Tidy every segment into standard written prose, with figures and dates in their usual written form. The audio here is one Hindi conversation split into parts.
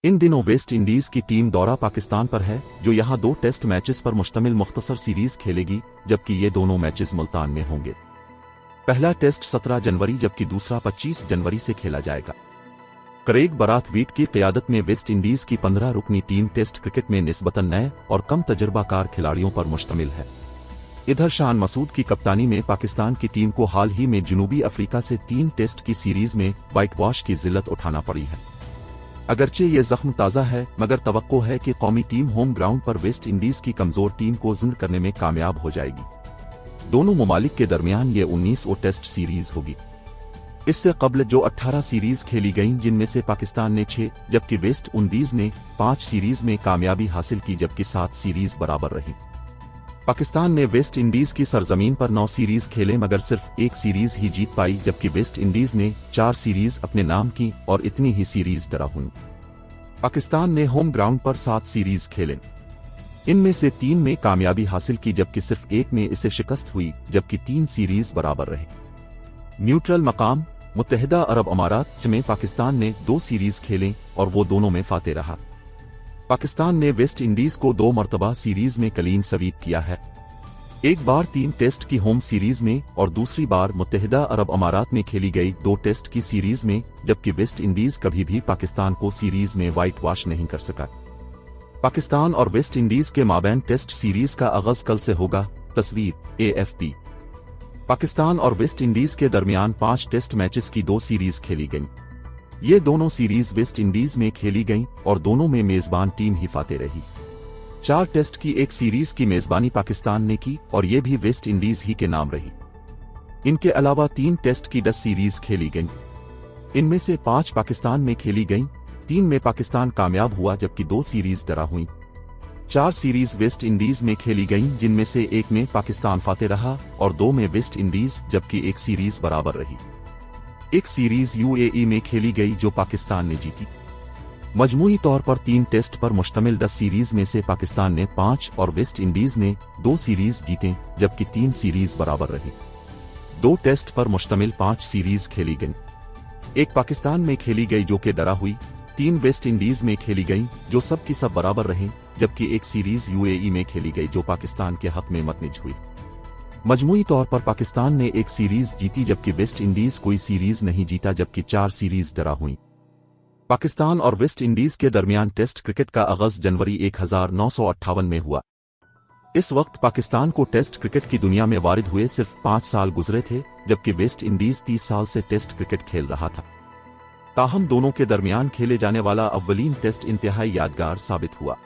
इन दिनों वेस्ट इंडीज की टीम दौरा पाकिस्तान पर है, जो यहां 2 टेस्ट मैचेस पर मुश्तमिल मुख्तसर सीरीज खेलेगी, जबकि ये दोनों मैचेस मुल्तान में होंगे। पहला टेस्ट 17 जनवरी जबकि दूसरा 25 जनवरी से खेला जाएगा। क्रेग ब्राथवेट की क़यादत में वेस्ट इंडीज की 15 रुकनी टीम टेस्ट क्रिकेट में निस्बतन नए और कम तजुर्बाकार खिलाड़ियों पर मुश्तमिल है। इधर शान मसूद की कप्तानी में पाकिस्तान की टीम को हाल ही में जनूबी अफ्रीका से 3 टेस्ट की सीरीज में व्हाइट वॉश की जिल्लत उठाना पड़ी है। अगरचे ये जख्म ताज़ा है, मगर तवक्को है कि कौमी टीम होम ग्राउंड पर वेस्ट इंडीज की कमजोर टीम को जिंद करने में कामयाब हो जाएगी। दोनों ममालिक के दरमियान ये 19 टेस्ट सीरीज होगी। इससे कबल जो 18 सीरीज खेली गईं, जिनमें से पाकिस्तान ने 6 जबकि वेस्ट इंडीज ने 5 सीरीज में कामयाबी हासिल की, जबकि 7 सीरीज बराबर रही। पाकिस्तान ने वेस्ट इंडीज की सरजमीन पर 9 सीरीज खेले, मगर सिर्फ 1 सीरीज ही जीत पाई, जबकि वेस्ट इंडीज ने 4 सीरीज अपने नाम की और इतनी ही सीरीज ड्रा हुई। पाकिस्तान ने होम ग्राउंड पर 7 सीरीज खेले, इनमें से 3 में कामयाबी हासिल की, जबकि सिर्फ 1 में इसे शिकस्त हुई, जबकि 3 सीरीज बराबर रहे। न्यूट्रल मकाम मुत्तहिदा अरब अमारात में पाकिस्तान ने 2 सीरीज खेले और वो दोनों में फाते रहा। पाकिस्तान ने वेस्ट इंडीज को 2 मरतबा सीरीज में क्लीन स्वीप किया है, एक बार 3 टेस्ट की होम सीरीज में और दूसरी बार मुत्तहिदा अरब अमारात में खेली गई 2 टेस्ट की सीरीज में, जबकि वेस्ट इंडीज कभी भी पाकिस्तान को सीरीज में व्हाइट वॉश नहीं कर सका। पाकिस्तान और वेस्ट इंडीज के माबैन टेस्ट सीरीज का आगाज कल से होगा। तस्वीर AFP। पाकिस्तान और वेस्ट इंडीज के दरमियान 5 टेस्ट मैचेस की 2 सीरीज खेली गईं। ये दोनों सीरीज वेस्ट इंडीज में खेली गईं और दोनों में मेजबान टीम ही फाते रही। 4 टेस्ट की एक सीरीज की मेजबानी पाकिस्तान ने की और ये भी वेस्ट इंडीज ही के नाम रही। इनके अलावा 3 टेस्ट की 10 सीरीज खेली गईं। इनमें से 5 पाकिस्तान में खेली गईं, 3 में पाकिस्तान कामयाब हुआ, जबकि 2 सीरीज ड्रा हुईं। 4 सीरीज वेस्ट इंडीज में खेली गईं, जिनमें से 1 में पाकिस्तान फाते रहा और 2 में वेस्ट इंडीज, जबकि 1 सीरीज बराबर रही। 1 सीरीज UAE में खेली गई, जो पाकिस्तान ने जीती। मजमूई तौर पर 3 टेस्ट पर मुश्तमिल 10 सीरीज में से पाकिस्तान ने 5 और वेस्ट इंडीज ने 2 सीरीज जीते, जबकि 3 सीरीज बराबर रही। 2 टेस्ट पर मुश्तमिल 5 सीरीज खेली गईं। 1 पाकिस्तान में खेली गई, जो कि ड्रा हुई। 3 वेस्ट इंडीज में खेली गई, जो सब की सब बराबर रहीं, जबकि 1 सीरीज UAE में खेली गई, जो पाकिस्तान के हक में मतनिज हुई। मजमूई तौर पर पाकिस्तान ने 1 सीरीज जीती, जबकि वेस्ट इंडीज कोई सीरीज नहीं जीता, जबकि 4 सीरीज ड्रा हुई। पाकिस्तान और वेस्ट इंडीज के दरमियान टेस्ट क्रिकेट का आगाज जनवरी 1958 में हुआ। इस वक्त पाकिस्तान को टेस्ट क्रिकेट की दुनिया में वारिद हुए सिर्फ 5 साल गुजरे थे, जबकि वेस्ट इंडीज 30 साल से टेस्ट क्रिकेट खेल रहा था। ताहम दोनों के दरमियान खेले जाने वाला अव्वलीन टेस्ट इंतहाई यादगार साबित हुआ।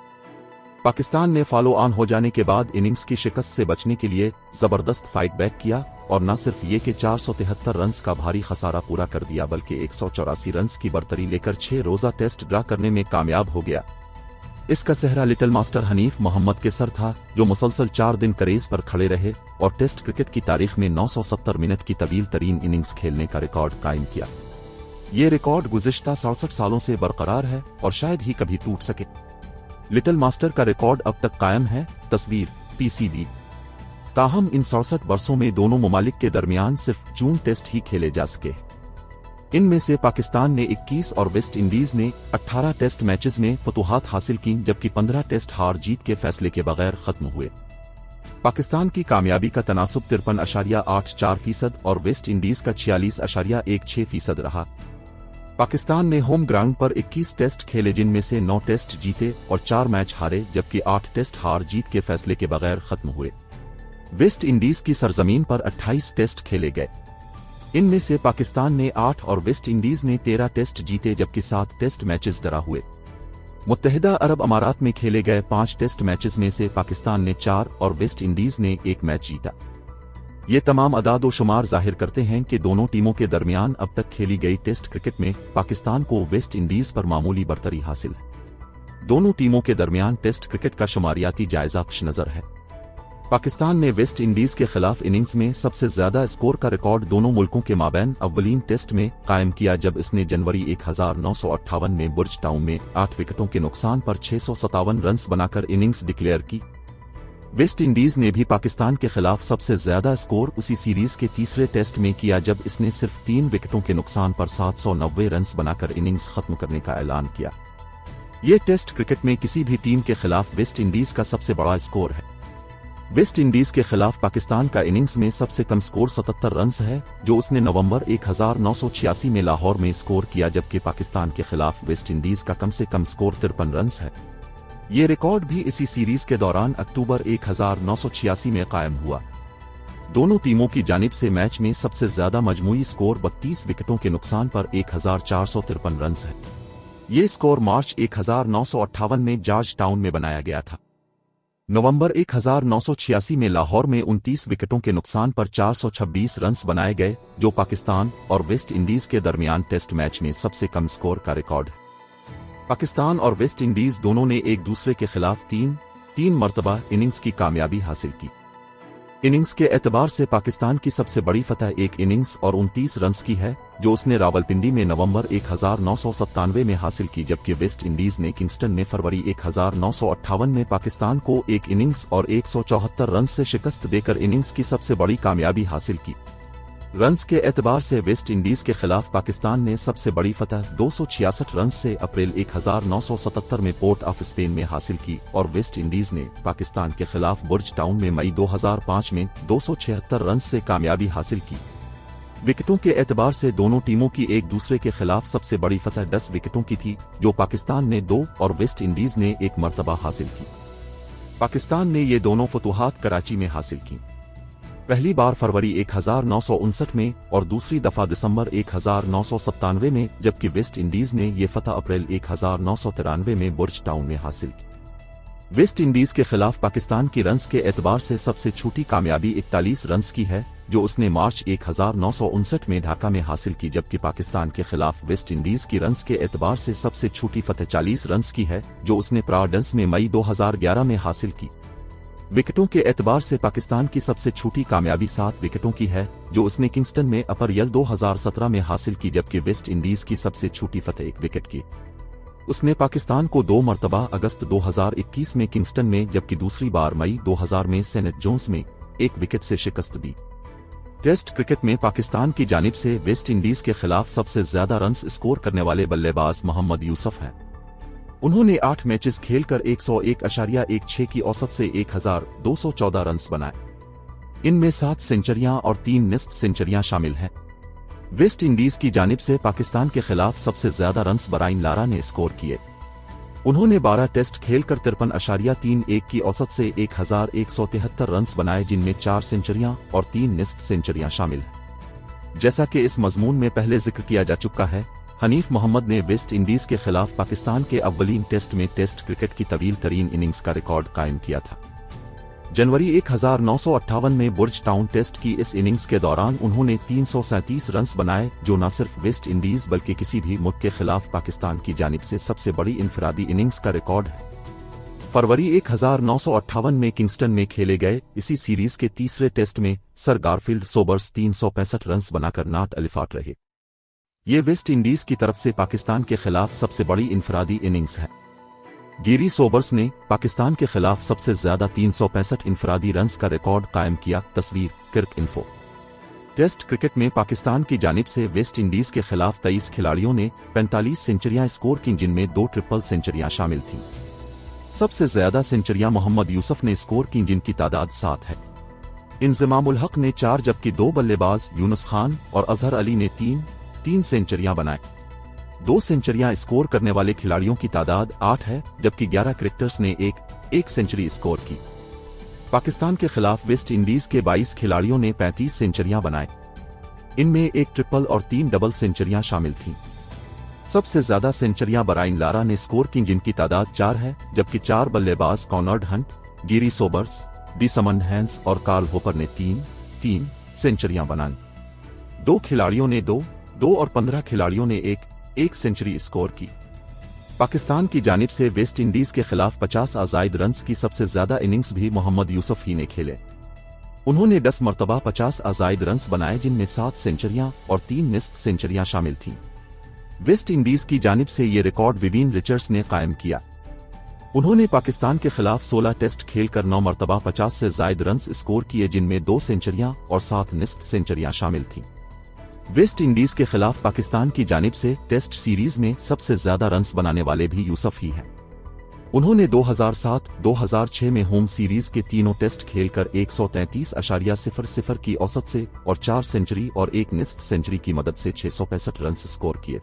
पाकिस्तान ने फॉलो ऑन हो जाने के बाद इनिंग्स की शिकस्त से बचने के लिए जबरदस्त फाइट बैक किया और न सिर्फ ये कि 473 रन्स का भारी खसारा पूरा कर दिया, बल्कि 184 रन्स की बर्तरी लेकर 6 रोजा टेस्ट ड्रा करने में कामयाब हो गया। इसका सेहरा लिटिल मास्टर हनीफ मोहम्मद के सर था, जो मुसलसल 4 दिन क्रीज पर खड़े रहे और टेस्ट क्रिकेट की तारीख में 970 मिनट की तवील तरीन इनिंग्स खेलने का रिकॉर्ड कायम किया। ये रिकॉर्ड गुज़िश्ता 67 सालों से बरकरार है और शायद ही कभी टूट सके। लिटिल मास्टर का रिकॉर्ड अब तक कायम है। तस्वीर PCB। ताहम इन 67 वर्षों में दोनों ममालिक के दरमियान सिर्फ जून टेस्ट ही खेले जा सके। इनमें से पाकिस्तान ने 21 और वेस्ट इंडीज ने 18 टेस्ट मैचेस में फतूहात हासिल की, जबकि 15 टेस्ट हार जीत के फैसले के बगैर खत्म हुए। पाकिस्तान की कामयाबी का तनासुब 53.84% और वेस्ट इंडीज का 46.16% रहा। पाकिस्तान ने होम ग्राउंड पर 21 टेस्ट खेले, जिनमें से 9 टेस्ट जीते और 4 मैच हारे, जबकि 8 टेस्ट हार जीत के फैसले के बगैर खत्म हुए। वेस्ट इंडीज की सरजमीन पर 28 टेस्ट खेले गए। इनमें से पाकिस्तान ने 8 और वेस्ट इंडीज ने 13 टेस्ट जीते, जबकि 7 टेस्ट मैचेस ड्रा हुए। मुत्तहिदा अरब अमारात में खेले गए 5 टेस्ट मैचेस में से पाकिस्तान ने 4 और वेस्ट इंडीज ने 1 मैच जीता। ये तमाम अदाद व शुमार जाहिर करते हैं कि दोनों टीमों के दरमियान अब तक खेली गई टेस्ट क्रिकेट में पाकिस्तान को वेस्ट इंडीज पर मामूली बरतरी हासिल है। दोनों टीमों के दरमियान टेस्ट क्रिकेट का शुमारियाती जायजा पेश नजर है। पाकिस्तान ने वेस्ट इंडीज के खिलाफ इनिंग्स में सबसे ज्यादा स्कोर का रिकॉर्ड दोनों मुल्कों के माबैन अव्वलीन टेस्ट में कायम किया, जब इसने जनवरी 1958 में बुर्ज टाउन में 8 विकेटों के नुकसान पर 657 रन्स बनाकर इनिंग्स डिक्लेयर की। वेस्ट इंडीज ने भी पाकिस्तान के खिलाफ सबसे ज्यादा स्कोर उसी सीरीज के तीसरे टेस्ट में किया जब इसने सिर्फ 3 विकेटों के नुकसान पर 790 रन बनाकर इनिंग्स खत्म करने का ऐलान किया। यह टेस्ट क्रिकेट में किसी भी टीम के खिलाफ वेस्ट इंडीज का सबसे बड़ा स्कोर है। वेस्ट इंडीज के खिलाफ पाकिस्तान का इनिंग्स में सबसे कम स्कोर 77 रन है, जो उसने नवंबर 1986 में लाहौर में स्कोर किया, जबकि पाकिस्तान के खिलाफ वेस्ट इंडीज का कम से कम स्कोर 53 रन है। ये रिकॉर्ड भी इसी सीरीज के दौरान अक्टूबर 1986 में कायम हुआ। दोनों टीमों की जानिब से मैच में सबसे ज्यादा मजमूई स्कोर 32 विकेटों के नुकसान पर 1453 रन है। ये स्कोर मार्च 1958 में जॉर्ज टाउन में बनाया गया था। नवंबर 1986 में लाहौर में 29 विकेटों के नुकसान पर 426 रन बनाए गए, जो पाकिस्तान और वेस्ट इंडीज के दरमियान टेस्ट मैच में सबसे कम स्कोर का रिकॉर्ड है। पाकिस्तान और वेस्ट इंडीज दोनों ने एक दूसरे के खिलाफ तीन मरतबा इनिंग्स की कामयाबी हासिल की। इनिंग्स के एतबार से पाकिस्तान की सबसे बड़ी फतह एक इनिंग्स और 29 रन की है, जो उसने रावलपिंडी में नवंबर 1997 में हासिल की, जबकि वेस्ट इंडीज ने किंगस्टन में फरवरी 1958 में पाकिस्तान को एक इनिंग्स और 174 रन से शिकस्त देकर इनिंग्स की सबसे बड़ी कामयाबी हासिल की। रन्स के एतबार से वेस्ट इंडीज के खिलाफ पाकिस्तान ने सबसे बड़ी फतह 266 रन से अप्रैल 1977 में पोर्ट ऑफ स्पेन में हासिल की, और वेस्ट इंडीज ने पाकिस्तान के खिलाफ बुर्ज टाउन में मई 2005 में 276 रन से कामयाबी हासिल की। विकेटों के एतबार से दोनों टीमों की एक दूसरे के खिलाफ सबसे बड़ी फतह 10 विकेटों की थी, जो पाकिस्तान ने 2 और वेस्ट इंडीज ने 1 मरतबा हासिल की। पाकिस्तान ने ये दोनों फतूहात कराची में हासिल की, पहली बार फरवरी 1959 में और दूसरी दफा दिसंबर 1997 में, जबकि वेस्ट इंडीज ने यह फतह अप्रैल 1993 में बुर्ज टाउन में हासिल की। वेस्ट इंडीज के खिलाफ पाकिस्तान की रन्स के एतबार से सबसे छोटी कामयाबी 41 रन की है, जो उसने मार्च 1959 में ढाका में हासिल की, जबकि पाकिस्तान के खिलाफ वेस्ट इंडीज की रन्स के एतबार से सबसे छोटी फतह 40 रन की है, जो उसने प्राविडेंस में मई 2011 में हासिल की। विकेटों के एतबार से पाकिस्तान की सबसे छोटी कामयाबी 7 विकेटों की है, जो उसने किंगस्टन में अप्रैल 2017 में हासिल की, जबकि वेस्ट इंडीज की सबसे छोटी फतह 1 विकेट की। उसने पाकिस्तान को 2 मरतबा अगस्त 2021 में किंगस्टन में, जबकि दूसरी बार मई 2000 में सेनेट जोन्स में 1 विकेट से शिकस्त दी। टेस्ट क्रिकेट में पाकिस्तान की जानिब से वेस्ट इंडीज के खिलाफ सबसे ज्यादा रन्स स्कोर करने वाले बल्लेबाज मोहम्मद यूसुफ हैं। उन्होंने 8 मैचेस खेलकर 101.16 की औसत से 1214 रन बनाए। इनमें 7 सेंचुरियां और 3 निस्फ सेंचुरियां शामिल हैं। वेस्ट इंडीज की जानिब से पाकिस्तान के खिलाफ सबसे ज्यादा रन्स ब्रायन लारा ने स्कोर किए। उन्होंने 12 टेस्ट खेलकर 53.31 की औसत से 1173 रन बनाए, जिनमें 4 सेंचुरियां और 3 निस्फ सेंचुरियां शामिल हैं। जैसा कि इस मजमून में पहले जिक्र किया जा चुका है, हनीफ मोहम्मद ने वेस्ट इंडीज के खिलाफ पाकिस्तान के अव्वलीन टेस्ट में टेस्ट क्रिकेट की तवील तरीन इनिंग्स का रिकॉर्ड कायम किया था। जनवरी 1958 में बुर्ज टाउन टेस्ट की इस इनिंग्स के दौरान उन्होंने 337 रन बनाए, जो न सिर्फ वेस्ट इंडीज बल्कि किसी भी मुल्क के खिलाफ पाकिस्तान की जानिब से सबसे बड़ी इनफरादी इनिंग्स का रिकॉर्ड है। फरवरी 1958 में किंगस्टन में खेले गए इसी सीरीज के तीसरे टेस्ट में सर गारफील्ड सोबर्स 365 रन बनाकर नॉट आउट रहे। ये वेस्ट इंडीज की तरफ से पाकिस्तान के खिलाफ सबसे बड़ी इनफरादी इनिंग्स है। गैरी सोबर्स ने पाकिस्तान के खिलाफ सबसे ज्यादा 365 इनफरादी रन्स का रिकॉर्ड कायम किया। तस्वीर क्रिक इन्फो। टेस्ट क्रिकेट में पाकिस्तान की जानिब से वेस्ट इंडीज के खिलाफ 23 खिलाड़ियों ने 45 सेंचुरियां स्कोर की, जिनमें 2 ट्रिपल सेंचुरियां शामिल थीं। सबसे ज्यादा सेंचुरियां मोहम्मद यूसुफ ने स्कोर की, जिनकी तादाद 7 है। इंजमामुल हक ने 4 जबकि 2 बल्लेबाज यूनुस खान और अजहर अली ने 3 सेंचुरियां बनाए। 2 सेंचुरियां स्कोर करने वाले खिलाड़ियों की तादाद 8 है, जबकि 11 क्रिकेटर्स ने एक सेंचुरी स्कोर की। पाकिस्तान के खिलाफ वेस्ट इंडीज के 22 खिलाड़ियों ने 35 सेंचुरियां बनाए। इनमें 1 ट्रिपल और 3 डबल सेंचुरियां शामिल थीं। सबसे ज्यादा सेंचुरियां ब्रायन लारा ने स्कोर की, जिनकी तादाद 4 है, जबकि 4 बल्लेबाज कॉनर्ड हंट, गैरी सोबर्स, डिसमंड हैंस और कार्ल होपर ने 3 सेंचुरियां बनाई। 2 खिलाड़ियों ने 2 और 15 खिलाड़ियों ने एक सेंचुरी स्कोर की। पाकिस्तान की जानिब से वेस्ट इंडीज के खिलाफ 50 आजाद रन की सबसे ज्यादा इनिंग्स भी मोहम्मद यूसुफ ही ने खेले। उन्होंने 10 मरतबा 50 आजाद रन बनाए, जिनमें 7 सेंचुरियां और 3 निस्फ सेंचुरियां शामिल थीं। वेस्ट इंडीज की जानिब से ये रिकॉर्ड विवीन रिचर्ड्स ने कायम किया। उन्होंने पाकिस्तान के खिलाफ 16 टेस्ट खेलकर 9 मरतबा 50 से जायद रन्स स्कोर किए, जिनमें 2 सेंचुरियां और 7 निस्फ सेंचुरियां शामिल थीं। वेस्ट इंडीज के खिलाफ पाकिस्तान की जानिब से टेस्ट सीरीज में सबसे ज्यादा रन्स बनाने वाले भी यूसुफ ही हैं। उन्होंने 2007-2006 में होम सीरीज के तीनों टेस्ट खेलकर 133.00 की औसत से और 4 सेंचुरी और 1 निस्फ सेंचुरी की मदद से 665 रन्स स्कोर किए।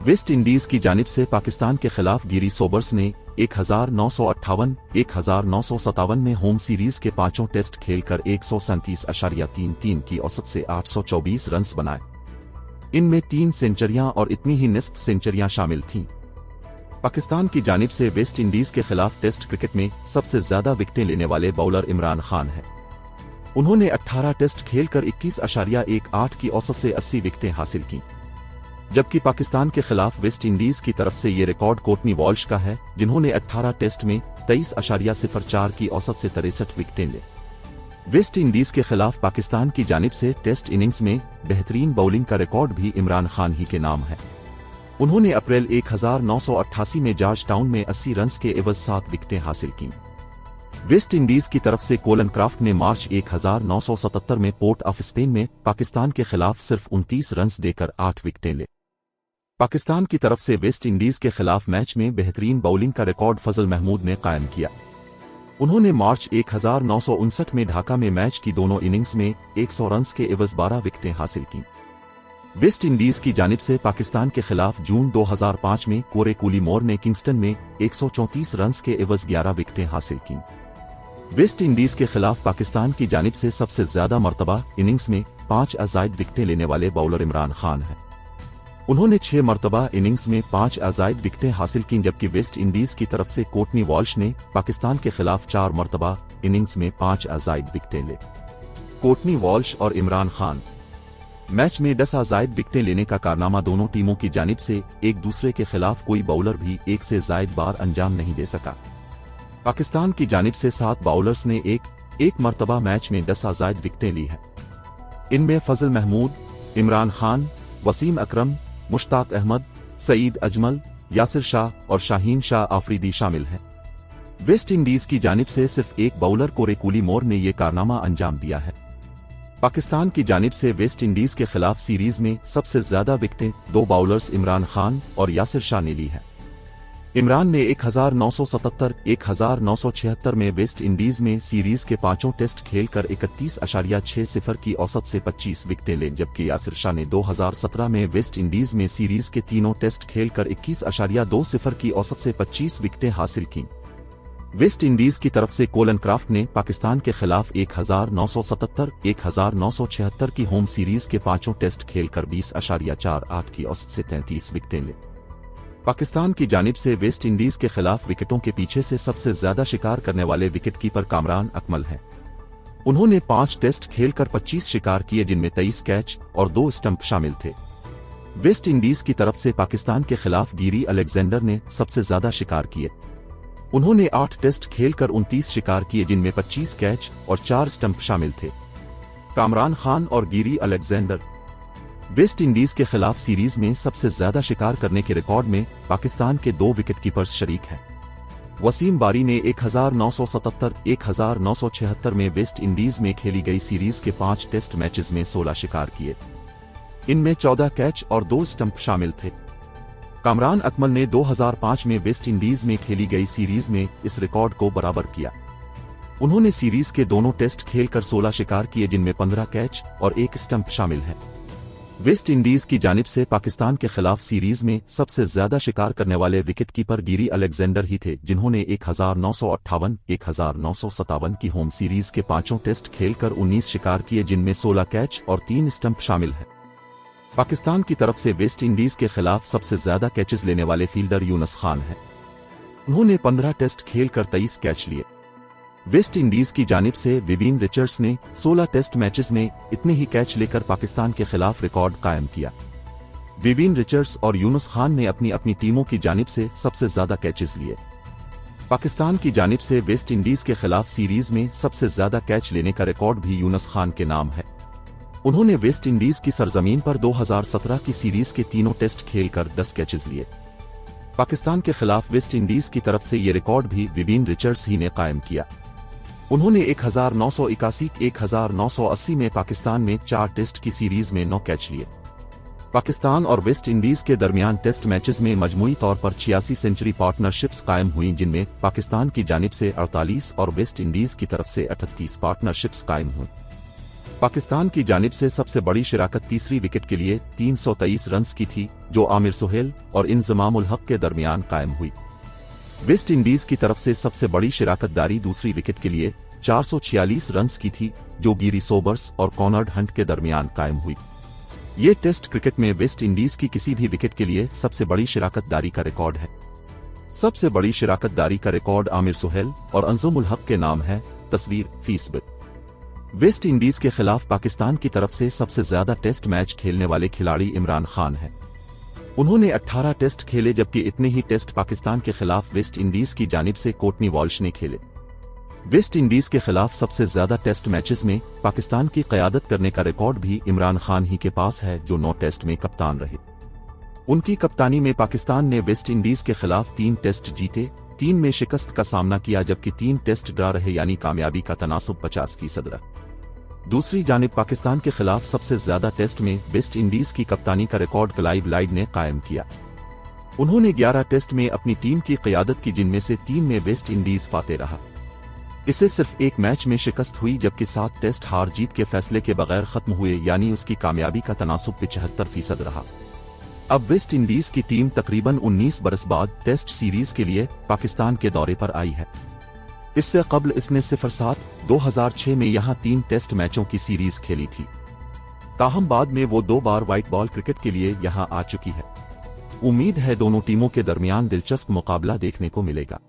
वेस्ट इंडीज की जानिब से पाकिस्तान के खिलाफ गिरी सोबर्स ने 1958-1957 में होम सीरीज के 5 टेस्ट खेलकर 137.33 की औसत से 824 रन्स बनाए। इनमें 3 सेंचुरियां और इतनी ही निस्फ सेंचुरियां शामिल थीं। पाकिस्तान की जानिब से वेस्ट इंडीज के खिलाफ टेस्ट क्रिकेट में सबसे ज्यादा विकेटें लेने वाले बॉलर इमरान खान हैं। उन्होंने 18 टेस्ट खेलकर 21.18 की औसत से 80 विकेटें हासिल की, जबकि पाकिस्तान के खिलाफ वेस्ट इंडीज की तरफ से ये रिकॉर्ड कोर्टनी वॉल्श का है, जिन्होंने 18 टेस्ट में 23.04 की औसत से 63 विकेटें ले। वेस्ट इंडीज के खिलाफ पाकिस्तान की जानिब से टेस्ट इनिंग्स में बेहतरीन बॉलिंग का रिकॉर्ड भी इमरान खान ही के नाम है। उन्होंने अप्रैल 1988 में जॉर्ज टाउन में 80 रन्स के एवज 7 विकेटें हासिल की। वेस्ट इंडीज की तरफ से कोलन क्राफ्ट ने मार्च 1977 में पोर्ट ऑफ स्पेन में पाकिस्तान के खिलाफ सिर्फ 29 रन्स देकर 8 विकेटें ले। पाकिस्तान की तरफ से वेस्ट इंडीज के खिलाफ मैच में बेहतरीन बॉलिंग का रिकॉर्ड फजल महमूद ने कायम किया। उन्होंने मार्च 1959 में ढाका में मैच की दोनों इनिंग्स में 100 रन्स के एवज 12 विकेटें हासिल की। वेस्ट इंडीज की जानिब से पाकिस्तान के खिलाफ जून 2005 में कोरे कूलीमोर ने किंगस्टन में 134 रन्स के एवज 11 विकेटें हासिल की। वेस्ट इंडीज के खिलाफ पाकिस्तान की जानिब से सबसे ज्यादा मरतबा इनिंग्स में 5 अजायद विकेटें लेने वाले बॉलर इमरान खान हैं। उन्होंने 6 मरतबा इनिंग्स में 5 अजायद विकेटें हासिल की, जबकि वेस्ट इंडीज की तरफ से कोर्टनी वॉल्श ने पाकिस्तान के खिलाफ 4 मरतबा इनिंग्स में 5 अजायद विकेटें ले। कोर्टनी वॉल्श और इमरान खान मैच में 10 अजायद विकेटें लेने का कारनामा दोनों टीमों की जानिब से एक दूसरे के खिलाफ कोई बॉलर भी एक से जायद बार अंजाम नहीं दे सका। पाकिस्तान की जानिब से 7 बॉलर्स ने एक मरतबा मैच में 10 अजायद विकेटें ली है। इनमें फजल महमूद, इमरान खान, वसीम अकरम, मुश्ताक अहमद, सईद अजमल, यासिर शाह और शाहीन शाह आफरीदी शामिल हैं। वेस्ट इंडीज की जानिब से सिर्फ एक बॉलर कोरे कूलीमोर ने यह कारनामा अंजाम दिया है। पाकिस्तान की जानिब से वेस्ट इंडीज के खिलाफ सीरीज में सबसे ज्यादा विकेटें 2 बॉलर्स इमरान खान और यासिर शाह ने ली है। इमरान ने 1977-1976 में वेस्ट इंडीज में सीरीज के 5 टेस्ट खेलकर 31.60 की औसत से 25 विकेटें ले, जबकि यासिर शाह ने 2017 में वेस्ट इंडीज में सीरीज के तीनों टेस्ट खेलकर 21.20 की औसत से 25 विकेटें हासिल की। वेस्ट इंडीज की तरफ से कोलन क्राफ्ट ने पाकिस्तान के खिलाफ 1977-1976 की होम सीरीज के 5 टेस्ट खेलकर 20.48 की औसत से 33 विकेटें ले। पाकिस्तान की जानिब से वेस्ट इंडीज के खिलाफ विकेटों के पीछे से सबसे ज्यादा शिकार करने वाले विकेटकीपर कामरान अकमल हैं। उन्होंने 5 टेस्ट खेलकर 25 शिकार किए, जिनमें 23 कैच और 2 स्टंप शामिल थे। वेस्ट इंडीज की तरफ से पाकिस्तान के खिलाफ गिरी अलेक्जेंडर ने सबसे ज्यादा शिकार किए। उन्होंने 8 टेस्ट खेलकर 29 शिकार किए, जिनमें 25 कैच और 4 स्टंप शामिल थे। कामरान खान और गिरी अलेक्जेंडर वेस्ट इंडीज के खिलाफ सीरीज में सबसे ज्यादा शिकार करने के रिकॉर्ड में पाकिस्तान के 2 विकेटकीपर्स शरीक हैं। वसीम बारी ने 1977-1976 में वेस्ट इंडीज में खेली गई सीरीज के 5 टेस्ट मैचेस में 16 शिकार किए। इनमें 14 कैच और 2 स्टंप शामिल थे। कामरान अकमल ने 2005 में वेस्ट इंडीज में खेली गई सीरीज में इस रिकॉर्ड को बराबर किया। उन्होंने सीरीज के दोनों टेस्ट खेलकर 16 शिकार किए, जिनमें 15 कैच और 1 स्टंप शामिल है। वेस्ट इंडीज की जानिब से पाकिस्तान के खिलाफ सीरीज में सबसे ज्यादा शिकार करने वाले विकेटकीपर गिरी अलेक्जेंडर ही थे, जिन्होंने 1958-1957 की होम सीरीज के 5 टेस्ट खेलकर 19 शिकार किए, जिनमें 16 कैच और 3 स्टंप शामिल है। पाकिस्तान की तरफ से वेस्ट इंडीज के खिलाफ सबसे ज्यादा कैचेस लेने वाले फील्डर यूनुस खान हैं। उन्होंने 15 टेस्ट खेलकर 23 कैच लिए। वेस्ट इंडीज की जानिब से विवीन रिचर्ड्स ने 16 टेस्ट मैचेस में इतने ही कैच लेकर पाकिस्तान के खिलाफ रिकॉर्ड कायम किया। विवीन रिचर्ड्स और यूनुस खान ने अपनी अपनी टीमों की जानिब से सबसे ज्यादा कैचेस लिए। पाकिस्तान की जानिब से वेस्ट इंडीज के खिलाफ सीरीज में सबसे ज्यादा कैच लेने का रिकॉर्ड भी यूनुस खान के नाम है। उन्होंने वेस्ट इंडीज की सरजमीन पर 2017 की सीरीज के तीनों टेस्ट खेलकर 10 कैचेस लिए। पाकिस्तान के खिलाफ वेस्ट इंडीज की तरफ से ये रिकॉर्ड भी विविन रिचर्ड्स ही ने कायम किया। उन्होंने 1981-1980 में पाकिस्तान में 4 टेस्ट की सीरीज में 9 कैच लिए। पाकिस्तान और वेस्ट इंडीज के दरमियान टेस्ट मैचेस में मजमूई तौर पर 86 सेंचुरी पार्टनरशिप्स कायम हुई, जिनमें पाकिस्तान की जानिब से 48 और वेस्ट इंडीज की तरफ से 38 पार्टनरशिप्स कायम हुई। पाकिस्तान की जानिब से सबसे बड़ी शिराकत तीसरी विकेट के लिए 323 रन्स की थी, जो आमिर सुहेल और इंजमामुल हक के दरमियान कायम हुई। वेस्ट इंडीज की तरफ से सबसे बड़ी शिराकतदारी दूसरी विकेट के लिए 446 रन्स की थी, जो गिरी सोबर्स और कॉनर्ड हंट के दरमियान कायम हुई। ये टेस्ट क्रिकेट में वेस्ट इंडीज की किसी भी विकेट के लिए सबसे बड़ी शिराकतदारी का रिकॉर्ड है। सबसे बड़ी शिराकतदारी का रिकॉर्ड आमिर सुहेल और अंजुमुल हक के नाम है। तस्वीर फीसबुक। वेस्ट इंडीज के खिलाफ पाकिस्तान की तरफ से सबसे ज्यादा टेस्ट मैच खेलने वाले खिलाड़ी इमरान खान हैं। उन्होंने 18 टेस्ट खेले, जबकि इतने ही टेस्ट पाकिस्तान के खिलाफ वेस्ट इंडीज की जानिब से कोटनी वॉल्श ने खेले। वेस्ट इंडीज के खिलाफ सबसे ज्यादा टेस्ट मैचेस में पाकिस्तान की क़यादत करने का रिकॉर्ड भी इमरान खान ही के पास है, जो 9 टेस्ट में कप्तान रहे। उनकी कप्तानी में पाकिस्तान ने वेस्ट इंडीज के खिलाफ 3 टेस्ट जीते, 3 में शिकस्त का सामना किया, जबकि 3 टेस्ट ड्रा रहे, यानी कामयाबी का तनासुब 50% रहा। दूसरी जानिब पाकिस्तान के खिलाफ सबसे ज्यादा टेस्ट में वेस्ट इंडीज की कप्तानी का रिकॉर्ड क्लाइव लाइड ने कायम किया। उन्होंने 11 टेस्ट में अपनी टीम की क़यादत की, जिनमें से 3 में वेस्ट इंडीज फाते रहा। इसे सिर्फ एक मैच में शिकस्त हुई, जबकि 7 टेस्ट हार जीत के फैसले के बगैर खत्म हुए, यानी उसकी कामयाबी का तनासुब 75% रहा। अब वेस्ट इंडीज की टीम तकरीबन 19 बरस बाद टेस्ट सीरीज के लिए पाकिस्तान के दौरे पर आई है। इससे कबल इसने 07-2006 में यहां 3 टेस्ट मैचों की सीरीज खेली थी। ताहम बाद में वो 2 बार व्हाइट बॉल क्रिकेट के लिए यहां आ चुकी है। उम्मीद है दोनों टीमों के दरमियान दिलचस्प मुकाबला देखने को मिलेगा।